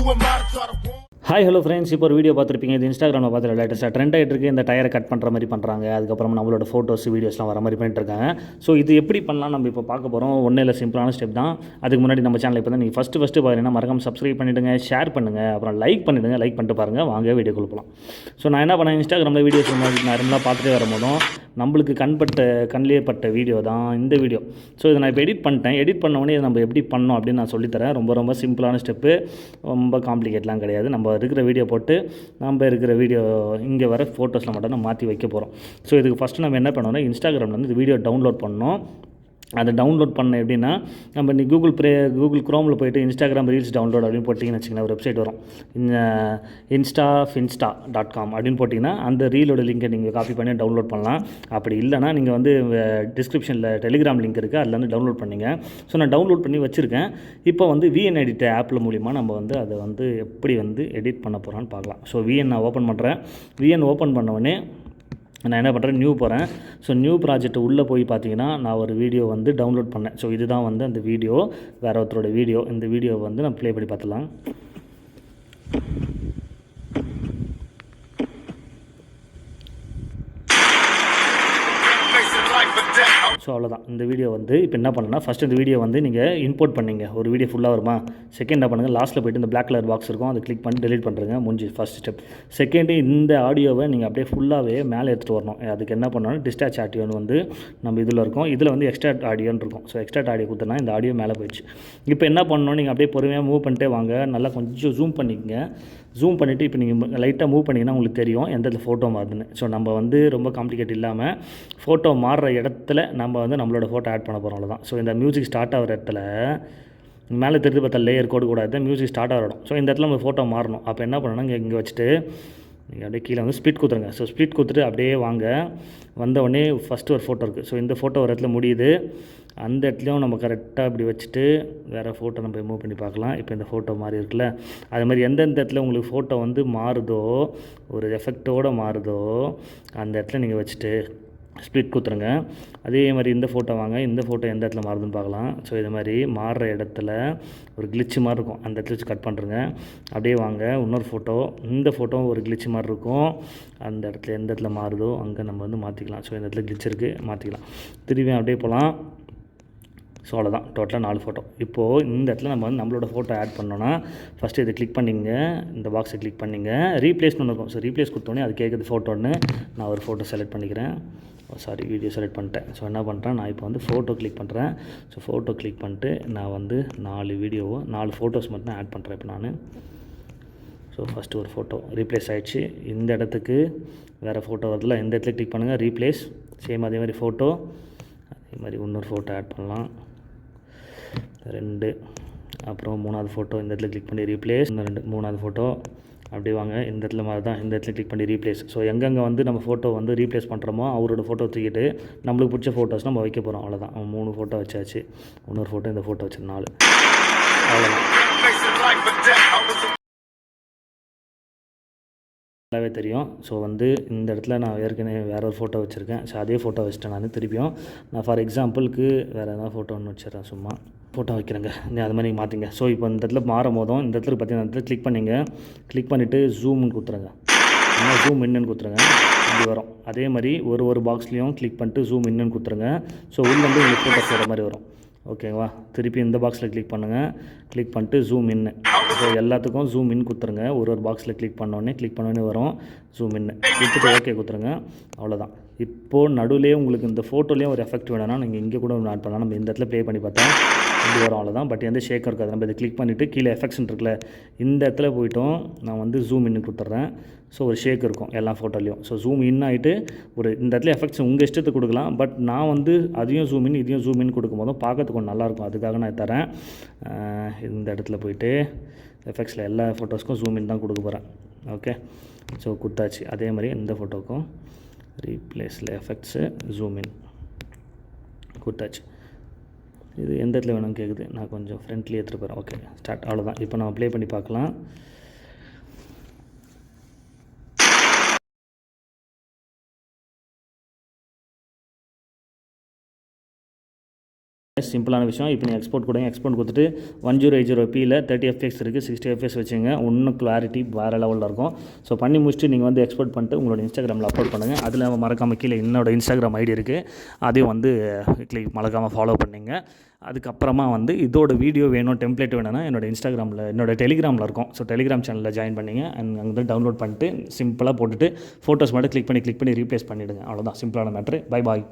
Hi hello friends, இப்போ ஒரு video பார்த்துருப்பீங்க. இது இன்ஸ்டாகிராமில் பார்த்து லேட்டஸ்ட்டாக ட்ரெண்ட் ஆகிட்டு இருக்குது. இந்த டயரை கட் பண்ணுற மாதிரி பண்ணுறாங்க. அதுக்கப்புறம் நம்மளோட ஃபோட்டோஸ் வீடியோஸ்லாம் வர மாதிரி பண்ணிட்டு இருக்காங்க. ஸோ இது எப்படி பண்ணலாம் நம்ம இப்போ பார்க்க போகிறோம். ஒன்றும் இல்லை, சிம்பிளான ஸ்டெப் தான். அதுக்கு முன்னாடி நம்ம சேனல் இப்போ தான் நீங்கள் ஃபஸ்ட்டு பார்த்தீங்கன்னா மறக்காம சப்ஸ்கிரைப் பண்ணிவிடுங்க, ஷேர் பண்ணுங்கள், அப்புறம் லைக் பண்ணிவிடுங்க. லைக் பண்ணிட்டு பாருங்கள், வாங்க வீடியோ கொடுக்கலாம். ஸோ நான் என்ன பண்ணேன், இன்ஸ்டாகிராமில் வீடியோஸ் நார்மலாக பார்த்துட்டே வரும்போதும் நம்மளுக்கு கண்ணிலே பட்ட வீடியோ தான் இந்த வீடியோ. ஸோ இதை நான் இப்போ எடிட் பண்ணிட்டேன். எடிட் பண்ண இதை நம்ம எப்படி பண்ணோம் அப்படின்னு நான் சொல்லித்தரேன். ரொம்ப சிம்பிளான ஸ்டெப்பு, ரொம்ப காம்ப்ளிகேட்லாம் கிடையாது. நம்ம இருக்கிற வீடியோ போட்டு நம்ம இருக்கிற வீடியோ இங்கே வர ஃபோட்டோஸில் மட்டும் நம்ம மாற்றி வைக்க போகிறோம். ஸோ இதுக்கு ஃபஸ்ட்டு நம்ம என்ன பண்ணோம்னா, இன்ஸ்டாகிராமில் வந்து இந்த வீடியோ டவுன்லோட் பண்ணோம். அதை டவுன்லோட் பண்ண எப்படின்னா, நம்ம நீ கூகுள் க்ரோமில் போய்ட்டு இன்ஸ்டாகிராம் ரீல்ஸ் டவுன்லோட் அப்படின்னு போட்டிங்கன்னு வச்சிங்கன்னா ஒரு வெப்சைட் வரும். insta.com அப்படின்னு போட்டிங்கன்னா அந்த ரீலோட லிங்கை நீங்கள் காப்பி பண்ணி டவுன்லோட் பண்ணலாம். அப்படி இல்லைனா நீங்கள் வந்து டிஸ்கிரிப்ஷனில் டெலிகிராம் லிங்க் இருக்குது, அதில் வந்து டவுன்லோட் பண்ணிங்க. ஸோ நான் டவுன்லோட் பண்ணி வச்சுருக்கேன். இப்போ வந்து VN எடிட் ஆப்பில் மூலிமா நம்ம வந்து அதை வந்து எப்படி வந்து எடிட் பண்ண போகிறோன்னு பார்க்கலாம். ஸோ VN நான் ஓப்பன் பண்ணுறேன். VN ஓப்பன் பண்ணவுடனே நான் என்ன பண்ணுறேன், நியூ போகிறேன். ஸோ நியூ ப்ராஜெக்ட் உள்ளே போய் பார்த்தீங்கன்னா நான் ஒரு வீடியோ வந்து டவுன்லோட் பண்ணேன். ஸோ இதுதான் வந்து அந்த வீடியோ, வேறு ஒருத்தரோட வீடியோ. இந்த வீடியோவை வந்து நான் ப்ளே பண்ணி பார்த்துலாம். ஸோ அவ்வளோதான். இந்த வீடியோ வந்து இப்போ என்ன பண்ணணும்னா, ஃபஸ்ட்டு இந்த வீடியோ வந்து நீங்கள் இம்போர்ட் பண்ணிங்க. ஒரு வீடியோ ஃபுல்லாக வருமா, செகண்ட் என்ன பண்ணுங்கள், லாஸ்ட்டில் போய்ட்டு இந்த பிளாக் கலர் பாக்ஸ் இருக்கும், அதை கிளிக் பண்ணி டெலிட் பண்ணுறேங்க. முடிஞ்சு ஃபஸ்ட் ஸ்டெப். செகண்டு, இந்த ஆடியோவை நீங்கள் அப்படியே ஃபுல்லாகவே மேலே எடுத்துகிட்டு வரணும். அதுக்கு என்ன பண்ணணும், டிஸ்டாச் ஆடியோன்னு வந்து நம்ம இதில் இருக்கும். இதில் வந்து எக்ஸ்ட்ராக்ட் ஆடியோன்னு இருக்கும். ஸோ எக்ஸ்ட்ராக்ட் ஆடியோ கொடுத்தனா இந்த ஆடியோ மேலே போயிடுச்சு. இப்போ என்ன பண்ணணும், நீங்கள் அப்படியே பொறுமையாக மூவ் பண்ணிட்டே வாங்க. நல்லா கொஞ்சம் ஜூம் பண்ணிக்கங்க. ஜூம் பண்ணிவிட்டு இப்போ நீங்கள் லைட்டாக மூவ் பண்ணிங்கன்னா உங்களுக்கு தெரியும் எந்த இடத்துல ஃபோட்டோ மாறுதுன்னு. ஸோ நம்ம வந்து ரொம்ப காம்ப்ளிகேட் இல்லாமல் ஃபோட்டோ மாறுற இடத்துல நம்ம வந்து நம்மளோட ஃபோட்டோ ஆட் பண்ண போகிறோம். அவ்வளோதான். ஸோ இந்த மியூசிக் ஸ்டார்ட் ஆகிற இடத்துல மேலே தெரிஞ்சு பார்த்தா லேயர் கோடு கூட மியூசிக் ஸ்டார்ட் ஆகிடும். ஸோ இந்த இடத்துல நம்ம ஃபோட்டோ மாறணும். அப்போ என்ன பண்ணணும், இங்கே வச்சுட்டு நீங்கள் அப்படியே கீழே வந்து ஸ்ப்ளிட் கொடுத்துருங்க. ஸோ ஸ்ப்ளிட் கொடுத்துட்டு அப்படியே வாங்க. வந்தவுடனே ஃபஸ்ட்டு ஒரு ஃபோட்டோ இருக்குது. ஸோ இந்த ஃபோட்டோ ஒரு இடத்துல முடியுது. அந்த இடத்துலையும் நம்ம கரெக்டாக இப்படி வச்சுட்டு வேறு ஃபோட்டோ நம்ம மூவ் பண்ணி பார்க்கலாம். இப்போ இந்த ஃபோட்டோ மாதிரி இருக்குல்ல, அது மாதிரி எந்தெந்த இடத்துல உங்களுக்கு ஃபோட்டோ வந்து மாறுதோ, ஒரு எஃபெக்டோடு மாறுதோ, அந்த இடத்துல நீங்கள் வச்சுட்டு ஸ்ப்ளிட் கொடுத்துருங்க. அதே மாதிரி இந்த ஃபோட்டோ வாங்க. இந்த ஃபோட்டோ எந்த இடத்துல மாறுதுன்னு பார்க்கலாம். ஸோ இது மாதிரி மாறுற இடத்துல ஒரு கிளிச்சு மாதிரி இருக்கும், அந்த இடத்துல வச்சு கட் பண்ணுறங்க. அப்படியே வாங்க. இன்னொரு ஃபோட்டோ, இந்த ஃபோட்டோ ஒரு கிளிச்சு மாதிரி இருக்கும், அந்த இடத்துல எந்த இடத்துல மாறுதோ அங்கே நம்ம வந்து மாற்றிக்கலாம். ஸோ இந்த இடத்துல கிளிச் இருக்குது, மாற்றிக்கலாம். திரும்பி அப்படியே போகலாம். ஸோ அவ்வளோதான். டோட்டலாக 4 ஃபோட்டோ. இப்போது இந்த இடத்துல நம்ம வந்து நம்மளோட ஃபோட்டோ ஆட் பண்ணோன்னா ஃபஸ்ட்டு இதை கிளிக் பண்ணிங்க, இந்த பாக்ஸை கிளிக் பண்ணிங்க, ரீப்ளேஸ்னு இருக்கும். ஸோ ரீப்ளேஸ் கொடுத்தோன்னே அது கேட்குது ஃபோட்டோன்னு. நான் ஒரு ஃபோட்டோ செலக்ட் பண்ணிக்கிறேன். வீடியோ செலக்ட் பண்ணிட்டேன். ஸோ என்ன பண்ணுறேன், நான் இப்போ வந்து ஃபோட்டோ கிளிக் பண்ணுறேன். ஸோ ஃபோட்டோ கிளிக் பண்ணிட்டு நான் வந்து 4 ஃபோட்டோஸ் மட்டும் ஆட் பண்ணுறேன் இப்போ நான். ஸோ ஃபஸ்ட்டு ஒரு ஃபோட்டோ ரீப்ளேஸ் ஆகிடுச்சு. இந்த இடத்துக்கு வேறு ஃபோட்டோ வரல, இந்த இடத்துல கிளிக் பண்ணுங்கள், ரீப்ளேஸ். சேம் அதே மாதிரி ஃபோட்டோ, அதே மாதிரி இன்னொரு ஃபோட்டோ ஆட் பண்ணலாம். 2, அப்புறம் 3வது ஃபோட்டோ இந்த இடத்துல கிளிக் பண்ணி ரீப்ளேஸ். 3வது ஃபோட்டோ அப்படி வாங்க. இந்த இடத்துல மாதிரி தான், இந்த இடத்துல கிளிக் பண்ணி ரீப்ளேஸ். ஸோ எங்கெங்கே வந்து நம்ம ஃபோட்டோ வந்து ரீப்ளேஸ் பண்ணுறோமோ அவரோட ஃபோட்டோ தூக்கிட்டு நம்மளுக்கு பிடிச்ச ஃபோட்டோஸ் நம்ம வைக்க போகிறோம். அவ்வளோதான். 3 ஃபோட்டோ வச்சாச்சு. இன்னொரு ஃபோட்டோ, இந்த ஃபோட்டோ வச்சு 4. அவ்வளோதான். நல்லாவே தெரியும். ஸோ வந்து இந்த இடத்துல நான் ஏற்கனவே வேறு ஒரு ஃபோட்டோ வச்சுருக்கேன். ஸோ அதே ஃபோட்டோ வச்சுட்டேன் நான். திருப்பியும் நான் ஃபார் எக்ஸாம்பிளுக்கு வேறு எதாவது ஃபோட்டோ ஒன்று வச்சிடறேன். சும்மா ஃபோட்டோ வைக்கிறேங்க, அது மாதிரி நீங்கள் மாற்றிங்க. ஸோ இப்போ இந்த இடத்துல மாறும் போதும் இந்த இடத்துல பார்த்தீங்கன்னா இந்த இடத்துல கிளிக் பண்ணிங்க. கிளிக் பண்ணிவிட்டு ஜூம்னு கொடுத்துருங்க. ஜூம் இன்னுன்னு கொடுத்துருங்க. இப்படி வரும். அதே மாதிரி ஒரு பாக்ஸ்லேயும் கிளிக் பண்ணிட்டு ஜூம் இன்னுன்னு கொடுத்துருங்க. ஸோ உள்ள வந்து உங்களுக்கு ஃபோட்டோஸ் வர மாதிரி வரும். ஓகேவா. திருப்பி இந்த பாக்ஸில் கிளிக் பண்ணுங்கள். கிளிக் பண்ணிட்டு ஜூம் இன்னு. ஸோ எல்லாத்துக்கும் ஜூம் இன் கொடுத்துருங்க. ஒரு பாக்ஸில் கிளிக் பண்ணோடனே வரும் ஜூம் இன்னு. கொடுத்துட்டு ஓகே கொடுத்துருங்க. அவ்வளோதான். இப்போது நடுவிலே உங்களுக்கு இந்த ஃபோட்டோலேயும் ஒரு எஃபெக்ட் வேணும்னா நீங்கள் இங்கே கூட ஆட் பண்ணலாம். நம்ம இந்த இடத்துல ப்ளே பண்ணி பார்த்தா இப்படி வரும். அவ்வளோதான். பட் எந்த ஷேக்கும் இருக்காது. நம்ம இதை கிளிக் பண்ணிவிட்டு கீழே எஃபெக்ட்ஸ் இருக்குல்ல, இந்த இடத்துல போய்ட்டோம். நான் வந்து ஜூம் இன்னு கொடுத்துட்றேன். ஸோ ஒரு ஷேக் இருக்கும் எல்லா ஃபோட்டோலையும். ஸோ ஜூம் இன் ஆகிட்டு இந்த இடத்துல எஃபெக்ட்ஸ் உங்கள் இஷ்டத்துக்கு கொடுக்கலாம். பட் நான் வந்து அதையும் ஜூம் இன் இதையும் ஜூம் இன் கொடுக்கும்போதும் பார்க்கறதுக்கு கொஞ்சம் நல்லாயிருக்கும். அதுக்காக நான் தரேன். இந்த இடத்துல போய்ட்டு எஃபெக்ட்ஸில் எல்லா ஃபோட்டோஸ்க்கும் ஜூம் இன் தான் கொடுக்க போகிறேன். ஓகே. ஸோ கொடுத்தாச்சு. அதே மாதிரி இந்த ஃபோட்டோக்கும் ரீப்ளேஸில் எஃபெக்ட்ஸு ஜூம் இன் கொடுத்தாச்சு. இது எந்த இடத்துல வேணும்னு கேட்குது. நான் கொஞ்சம் ஃப்ரண்ட்லி எடுத்துகிட்டு போகிறேன். Okay start. அவ்வளோதான். இப்போ நம்ம ப்ளே பண்ணி பார்க்கலாம். சிம்பிளான விஷயம். இப்போ நீங்கள் எக்ஸ்போர்ட் கொடுங்க. எக்ஸ்போர்ட் கொடுத்துட்டு 1080pயில் 30 fps இருக்குது, 60 fps வச்சுங்க. இன்னும் கிளாரிட்டி வேறு லெவலில் இருக்கும். ஸோ பண்ணி முடிச்சுட்டு நீங்கள் வந்து எக்ஸ்போர்ட் பண்ணிட்டு உங்களோட இன்ஸ்டாகிராமில் அப்லோட் பண்ணுங்கள். அதில் மறக்காமல் கீழே என்னோட இன்ஸ்டாகிராம் ஐடி இருக்குது, அதையும் வந்து மறக்காமல் ஃபாலோ பண்ணிங்க. அதுக்கப்புறமா வந்து இதோட வீடியோ வேணும், டெம்ப்ளேட் வேணும்னா என்னோட டெலிகிராமில் இருக்கும். ஸோ டெலிகிராம் சேனலில் ஜாயின் பண்ணிங்க. அண்ட் அங்கே டவுன்லோட் பண்ணிட்டு சிம்பிளாக போட்டுட்டு ஃபோட்டோஸ் மட்டும் கிளிக் பண்ணி ரீப்ளேஸ் பண்ணிவிடுங்க. அவ்வளோதான், சிம்பிளான மேட்ரு. Bye bye.